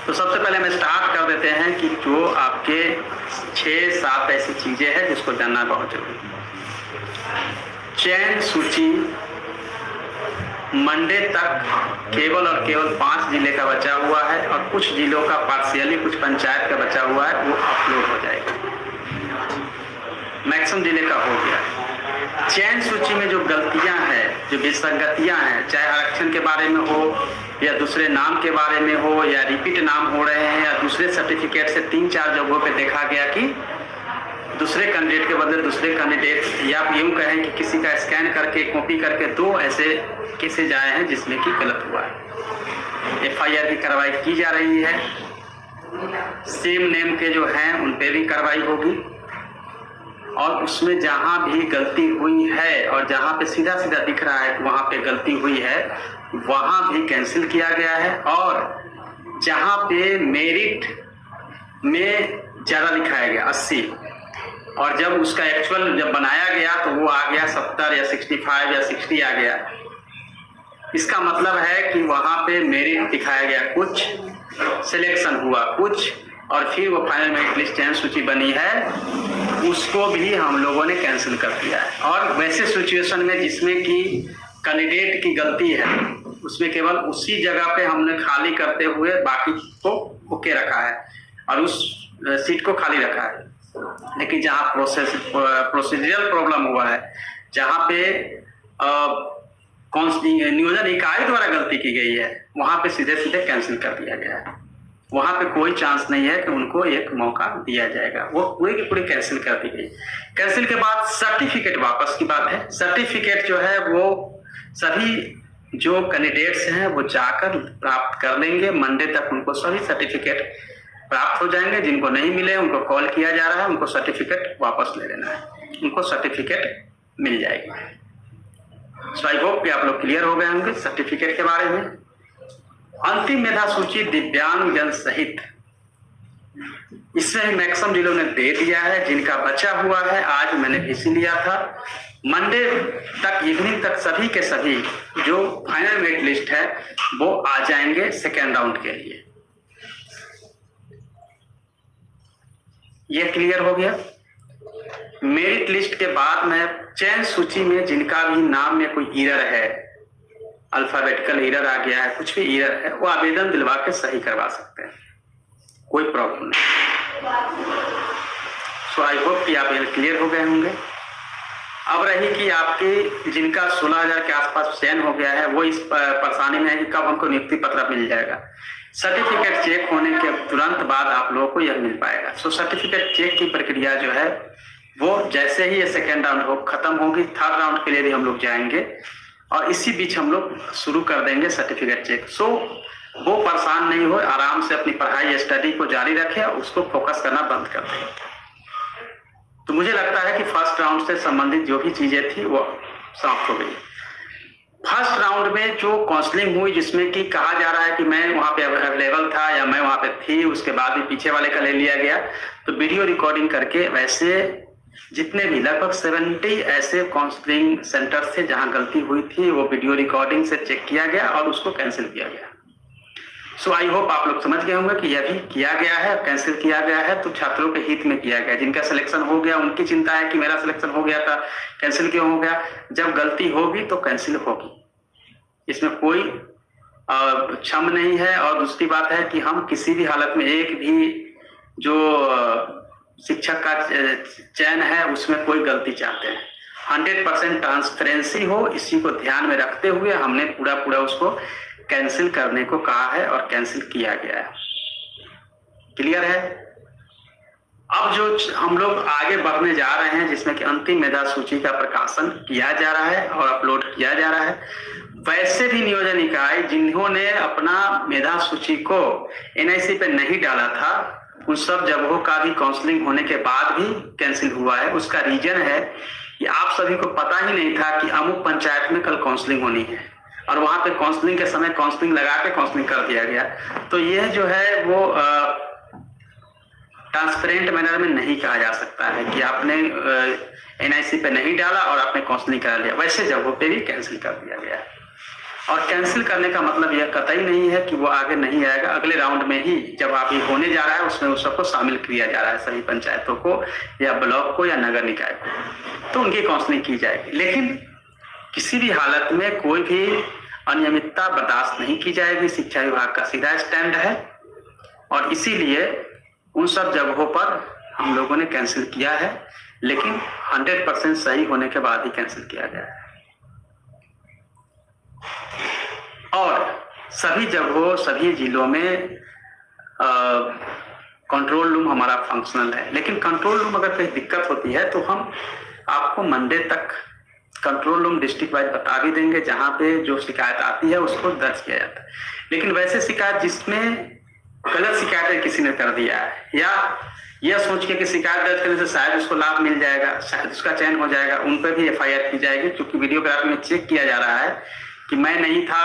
तो सबसे पहले हम स्टार्ट कर देते हैं कि जो आपके 6-7 ऐसी चीजें हैं जिसको जानना बहुत जरूरी है। चयन सूची मंडे तक केवल और केवल 5 जिले का बचा हुआ है और कुछ जिलों का पार्शियली, कुछ पंचायत का बचा हुआ है, वो अपलोड हो जाएगा। मैक्सिमम जिले का हो गया। चयन सूची में जो गलतियां हैं, जो विसंगतियां हैं, चाहे आरक्षण के बारे में हो या दूसरे नाम के बारे में हो या रिपीट नाम हो रहे हैं या दूसरे सर्टिफिकेट से 3-4 जगहों पे देखा गया कि दूसरे कैंडिडेट के बदले दूसरे कैंडिडेट, या आप यूं कहें कि किसी का स्कैन करके कॉपी करके 2 ऐसे केसेज आए हैं जिसमें कि गलत हुआ है। FIR की कार्रवाई की जा रही है। सेम नेम के जो हैं उन पे भी कार्रवाई होगी और उसमें जहां भी गलती हुई है और जहां पे सीधा सीधा दिख रहा है कि वहां पे गलती हुई है, वहां भी कैंसिल किया गया है। और जहां पे मेरिट में ज्यादा लिखाया गया 80 और जब उसका एक्चुअल जब बनाया गया तो वो आ गया 70 या 65 या 60 आ गया। इसका मतलब है कि वहां पे मेरिट दिखाया गया कुछ, सिलेक्शन हुआ कुछ, और फिर वो फाइनल मेरिट लिस्ट चयन सूची बनी है, उसको भी हम लोगों ने कैंसिल कर दिया है। और वैसे सिचुएशन में जिसमें कि कैंडिडेट की गलती है, उसमें केवल उसी जगह पे हमने खाली करते हुए बाकी को ओके रखा है और उस सीट को खाली रखा है। लेकिन जहाँ प्रोसीजरल प्रॉब्लम हुआ है, जहाँ पे नियोजन इकाई द्वारा गलती की गई है, वहां पे सीधे सीधे कैंसिल कर दिया गया है। वहां पे कोई चांस नहीं है कि उनको एक मौका दिया जाएगा, वो पूरी की पूरी कैंसिल कर दी गई। कैंसिल के बाद सर्टिफिकेट वापस की बात है। सर्टिफिकेट जो है वो सभी जो कैंडिडेट्स हैं वो जाकर प्राप्त कर लेंगे। मंडे तक उनको सभी सर्टिफिकेट प्राप्त हो जाएंगे। जिनको नहीं मिले उनको कॉल किया जा रहा है, उनको सर्टिफिकेट वापस ले लेना है, उनको सर्टिफिकेट मिल जाएगी। सो आई होप कि आप लोग क्लियर हो गए होंगे सर्टिफिकेट के बारे में। अंतिम मेधा सूची दिव्यांग जन सहित, इसमें मैक्सिमम जिलों ने दे दिया है। जिनका बचा हुआ है, आज मैंने VC लिया था, मंडे तक इवनिंग तक सभी के सभी जो फाइनल मेरिट लिस्ट है वो आ जाएंगे सेकेंड राउंड के लिए। ये क्लियर हो गया। मेरिट लिस्ट के बाद में चयन सूची में जिनका भी नाम में कोई एरर है, अल्फाबेटिकल एरर आ गया है, कुछ भी एरर है, वो आवेदन दिलवा के सही करवा सकते हैं, कोई प्रॉब्लम नहीं। सो आई होप कि आप ये क्लियर हो गए होंगे। अब रही कि आपकी जिनका 16,000 के आसपास चयन हो गया है, वो इस परेशानी में है कि कब हमको नियुक्ति पत्र मिल जाएगा। सर्टिफिकेट चेक होने के तुरंत बाद आप लोगों को यह मिल पाएगा। सो सर्टिफिकेट चेक की प्रक्रिया जो है वो जैसे ही ये सेकेंड राउंड खत्म होगी, थर्ड राउंड के लिए भी हम लोग जाएंगे और इसी बीच हम लोग शुरू कर देंगे सर्टिफिकेट चेक। सो वो परेशान नहीं हो, आराम से अपनी पढ़ाई स्टडी को जारी रखे और उसको फोकस करना बंद कर दें। तो मुझे लगता है कि फर्स्ट राउंड से संबंधित जो भी चीजें थी वो समाप्त हो गई। फर्स्ट राउंड में जो काउंसलिंग हुई, जिसमें कि कहा जा रहा है कि मैं वहां पे अवेलेबल था या मैं वहां पे थी, उसके बाद भी पीछे वाले का ले लिया गया, तो वीडियो रिकॉर्डिंग करके वैसे जितने भी लगभग 70 ऐसे काउंसलिंग सेंटर थे जहां गलती हुई थी, वो वीडियो रिकॉर्डिंग से चेक किया गया और उसको कैंसिल किया गया। सो आई होप आप लोग समझ गए होंगे कि यह भी किया गया है, कैंसिल किया गया है तो छात्रों के हित में किया गया। जिनका सिलेक्शन हो गया उनकी चिंता है कि मेरा सिलेक्शन हो गया था, कैंसिल क्यों हो गया। जब गलती होगी तो कैंसिल होगी, इसमें कोई क्षम नहीं है। और दूसरी बात है कि हम किसी भी हालत में एक भी जो शिक्षक का चयन है उसमें कोई गलती चाहते हैं, 100% ट्रांसपेरेंसी हो, इसी को ध्यान में रखते हुए हमने पूरा उसको कैंसिल करने को कहा है और कैंसिल किया गया है। क्लियर है। अब जो हम लोग आगे बढ़ने जा रहे हैं, जिसमें कि अंतिम मेधा सूची का प्रकाशन किया जा रहा है और अपलोड किया जा रहा है, वैसे भी नियोजन इकाई जिन्होंने अपना मेधा सूची को NIC पे नहीं डाला था, उन सब जगहों का भी काउंसलिंग होने के बाद भी कैंसिल हुआ है। उसका रीजन है कि आप सभी को पता ही नहीं था कि अमुक पंचायत में कल काउंसलिंग होनी है और वहां पे काउंसलिंग के समय काउंसलिंग लगा के काउंसलिंग कर दिया गया। तो यह जो है वो ट्रांसपेरेंट मैनर में नहीं कहा जा सकता है कि आपने NIC पे नहीं डाला और आपने काउंसलिंग करा लिया। वैसे जगहों पे भी कैंसिल कर दिया गया है। और कैंसिल करने का मतलब यह कतई नहीं है कि वो आगे नहीं आएगा। अगले राउंड में ही जब आप ये होने जा रहा है उसमें उस सबको शामिल किया जा रहा है, सभी पंचायतों को या ब्लॉक को या नगर निकाय को, तो उनकी काउंसलिंग की जाएगी। लेकिन किसी भी हालत में कोई भी अनियमितता बर्दाश्त नहीं की जाएगी, शिक्षा विभाग का सीधा स्टैंड है। और इसीलिए उन सब जगहों पर हम लोगों ने कैंसिल किया है, लेकिन 100% सही होने के बाद ही कैंसिल किया गया है। और सभी जगहों सभी जिलों में कंट्रोल रूम हमारा फंक्शनल है। लेकिन कंट्रोल रूम अगर कोई दिक्कत होती है तो हम आपको मंडे तक कंट्रोल रूम डिस्ट्रिक्ट वाइज बता भी देंगे, जहां पे जो शिकायत आती है उसको दर्ज किया जाता है। लेकिन वैसे शिकायत जिसमें गलत शिकायत किसी ने कर दिया है या यह सोच के कि शिकायत दर्ज करने से शायद उसको लाभ मिल जाएगा, शायद उसका चयन हो जाएगा, उन पर भी FIR की जाएगी। क्योंकि वीडियोग्राफी में चेक किया जा रहा है कि मैं नहीं था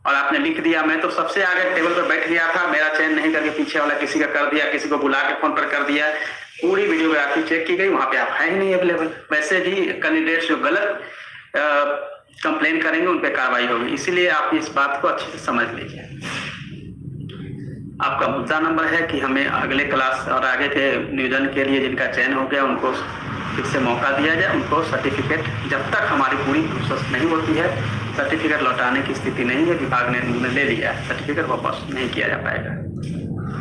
और आपने लिख दिया, मैं तो सबसे आगे टेबल पर बैठ गया था, मेरा चयन नहीं करके पीछे वाला किसी का कर दिया, किसी को बुला के फोन पर कर दिया, पूरी वीडियोग्राफी चेक की गई, वहां पे आप है ही नहीं अवेलेबल। वैसे भी कैंडिडेट्स जो गलत कंप्लेन करेंगे उन पर कार्रवाई होगी। इसीलिए आप इस बात को अच्छे से समझ लीजिए। आपका मुद्दा नंबर है कि हमें अगले क्लास और आगे के नियोजन के लिए जिनका चयन हो गया उनको फिर से मौका दिया जाए, उनको सर्टिफिकेट, जब तक हमारी पूरी प्रोसेस नहीं होती है सर्टिफिकेट लौटाने की स्थिति नहीं है, विभाग ने ले लिया है, सर्टिफिकेट वापस नहीं किया जा पाएगा।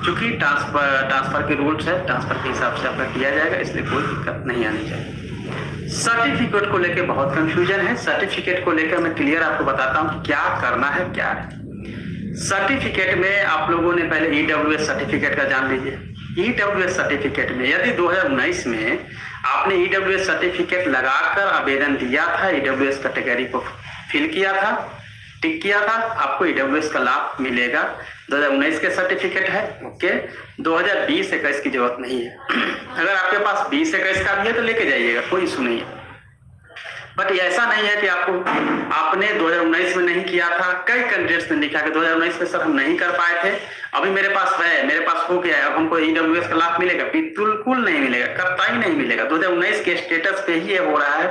चूंकि ट्रांसफर के रूल्स है, ट्रांसफर के हिसाब से आपका किया जाएगा, इसलिए कोई दिक्कत नहीं आनी चाहिए। सर्टिफिकेट को लेकर बहुत कंफ्यूजन है। सर्टिफिकेट को लेकर मैं क्लियर आपको बताता हूँ क्या करना है क्या है। सर्टिफिकेट में आप लोगों ने पहले EWS सर्टिफिकेट का जान लीजिए। EWS सर्टिफिकेट में यदि 2019 में आपने EWS सर्टिफिकेट लगाकर आवेदन दिया था, EWS कैटेगरी को फिल किया था, टिक किया था, आपको EWS का लाभ मिलेगा। 2019 के सर्टिफिकेट है, ओके। 2020-21 की जरूरत नहीं है। अगर आपके पास 20-21 का भी है तो लेके जाइएगा, कोई इशू नहीं है। बट ऐसा नहीं है कि आपने 2019 में नहीं किया था। कई कैंडिडेट्स ने लिखा कि 2019 में सर हम नहीं कर पाए थे, अभी मेरे पास है, मेरे पास हो गया है, अब हमको EWS का लाभ मिलेगा? बिल्कुल नहीं मिलेगा, कतई नहीं मिलेगा। 2019 के स्टेटस पे ही ये हो रहा है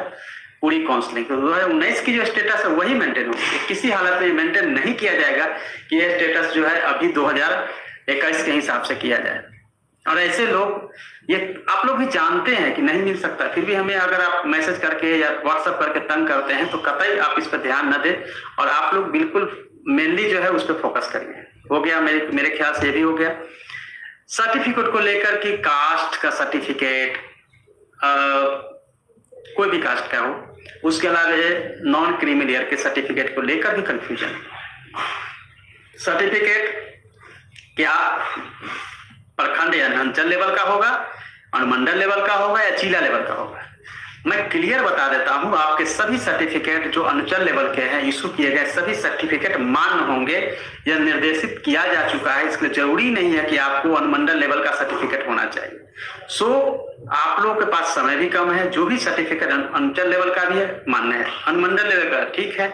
पूरी काउंसलिंग। तो 2019 की जो स्टेटस है वही मेंटेन होगी, किसी हालत में मेंटेन नहीं किया जाएगा कि ये स्टेटस जो है अभी 2021 के हिसाब से किया जाए। और ऐसे लोग, ये आप लोग भी जानते हैं कि नहीं मिल सकता, फिर भी हमें अगर आप मैसेज करके या व्हाट्सएप करके तंग करते हैं तो कतई आप इस पर ध्यान न दें और आप लोग बिल्कुल मेनली जो है उस पर फोकस करिए। हो गया, मेरे ख्याल से ये भी हो गया। सर्टिफिकेट को लेकर कि कास्ट का सर्टिफिकेट, कोई भी कास्ट का हो, उसके अलावा नॉन क्रीमिलियर के सर्टिफिकेट को लेकर भी कंफ्यूजन। सर्टिफिकेट क्या प्रखंड या अंचल लेवल का होगा, अनुमंडल लेवल का होगा या जिला लेवल का होगा? मैं क्लियर बता देता हूं, आपके सभी सर्टिफिकेट जो अंचल लेवल के हैं इशू किए गए सभी सर्टिफिकेट मान्य होंगे। यह निर्देशित किया जा चुका है, इसलिए जरूरी नहीं है कि आपको अनुमंडल लेवल का सर्टिफिकेट होना चाहिए। आप लोगों के पास समय भी कम है। जो भी सर्टिफिकेट अंचल लेवल का भी है मान्य है, अनुमंडल लेवल का ठीक है,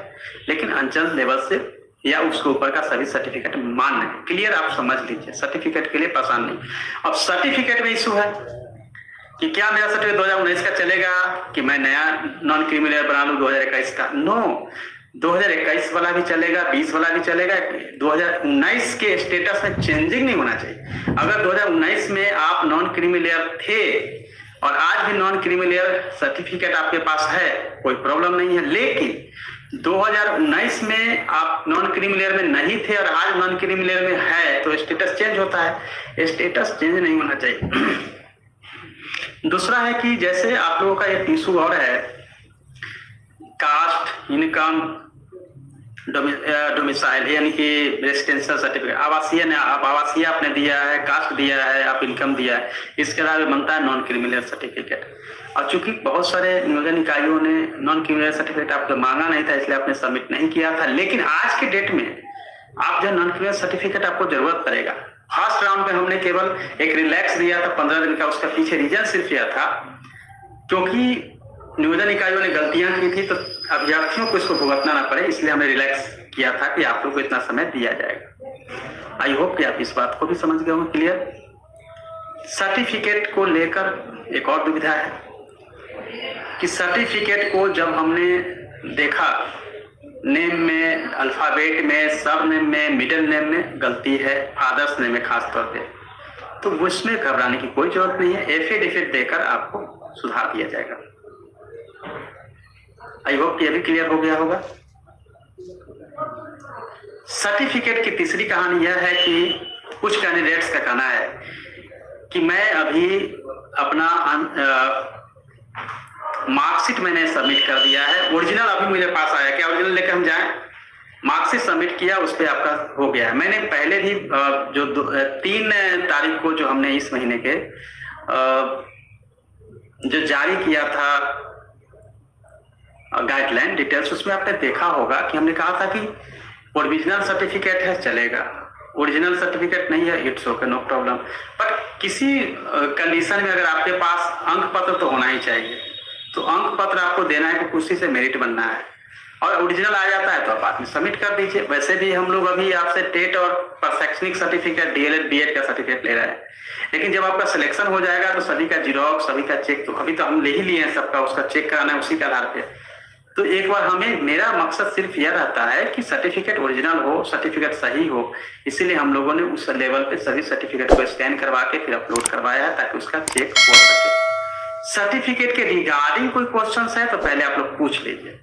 लेकिन अंचल लेवल से या उसके ऊपर का सभी सर्टिफिकेट मान्य है। क्लियर, आप समझ लीजिए, सर्टिफिकेट के लिए परेशान नहीं। अब सर्टिफिकेट में इशू है कि क्या मेरा सर्टिफिकेट 2019 का चलेगा कि मैं नया नॉन क्रीमिलियर बना लूं 2021 का? नो, 2021 वाला भी चलेगा, 20 वाला भी चलेगा। 2019 के स्टेटस में चेंजिंग नहीं होना चाहिए। अगर 2019 में आप नॉन क्रीमिलियर थे और आज भी नॉन क्रीमिलियर सर्टिफिकेट आपके पास है, कोई प्रॉब्लम नहीं है। लेकिन 2019 में आप नॉन क्रीमिलियर में नहीं थे और आज नॉन क्रीमिलियर में है तो स्टेटस चेंज होता है। स्टेटस चेंज नहीं होना चाहिए। दूसरा है कि जैसे आप लोगों का एक इशू और है, कास्ट, इनकम, डोमिसाइल यानी कि रेसिडेंशियल सर्टिफिकेट, आवासीय आपने दिया है, कास्ट दिया है, आप इनकम दिया है, इसके अलावा बनता है नॉन क्रीमिलियर सर्टिफिकेट। और चूंकि बहुत सारे नियोजन इकाइयों ने नॉन क्रीमिलियर सर्टिफिकेट आपको मांगा नहीं था, इसलिए आपने सबमिट नहीं किया था। लेकिन आज के डेट में आप जो नॉन क्रीमिलियर सर्टिफिकेट आपको जरूरत पड़ेगा। फर्स्ट राउंड में हमने केवल एक रिलैक्स दिया था 15 दिन का, उसका पीछे रीजन सिर्फ यह था क्योंकि नियोजन इकाइयों ने गलतियां की थी तो अभ्यर्थियों को इसको भुगतना ना पड़े, इसलिए हमने रिलैक्स किया था कि आप लोग को इतना समय दिया जाएगा। आई होप कि आप इस बात को भी समझ गए होंगे। क्लियर। सर्टिफिकेट को लेकर एक और दुविधा है कि सर्टिफिकेट को जब हमने देखा नेम में, अल्फाबेट में, सब नेम में, मिडिल नेम में गलती है, फादर्स नेम में खास तौर पे, तो उसमें घबराने की कोई जरूरत नहीं है। एफिडेविट देकर आपको सुधार दिया जाएगा। आई होप कि ये भी क्लियर हो गया होगा। सर्टिफिकेट की तीसरी कहानी यह है कि कुछ कैंडिडेट्स का कहना है कि मैं अभी अपना मार्कशीट मैंने सबमिट कर दिया है, ओरिजिनल अभी मेरे पास आया, क्या ओरिजिनल लेकर हम जाएं? मार्कशीट सबमिट किया, उस पर आपका हो गया। मैंने पहले भी जो 3 तारीख को जो हमने इस महीने के जो जारी किया था गाइडलाइन डिटेल्स, उसमें आपने देखा होगा कि हमने कहा था कि ओरिजिनल सर्टिफिकेट है चलेगा, ओरिजिनल सर्टिफिकेट नहीं है इट्स ओके, नो प्रॉब्लम। पर किसी कंडीशन में अगर आपके पास अंक पत्र तो होना ही चाहिए, तो अंक पत्र आपको देना है कि उसी से मेरिट बनना है, और ओरिजिनल आ जाता है तो आप बाद में सबमिट कर दीजिए। वैसे भी हम लोग अभी आपसे टेट और शैक्षणिक सर्टिफिकेट, डीएलएड बीएड का सर्टिफिकेट ले रहे हैं, लेकिन जब आपका सिलेक्शन हो जाएगा तो सभी का जीरोक्स, सभी का चेक, तो अभी तो हम ले ही लिए हैं सबका, उसका चेक कराना है उसी के आधार पे। तो एक बार हमें, मेरा मकसद सिर्फ यह रहता है कि सर्टिफिकेट ओरिजिनल हो, सर्टिफिकेट सही हो, इसीलिए हम लोगों ने उस लेवल पे सभी सर्टिफिकेट को स्कैन करवा के फिर अपलोड करवाया है ताकि उसका चेक हो सके। सर्टिफिकेट के रिगार्डिंग कोई क्वेश्चंस है तो पहले आप लोग पूछ लीजिए।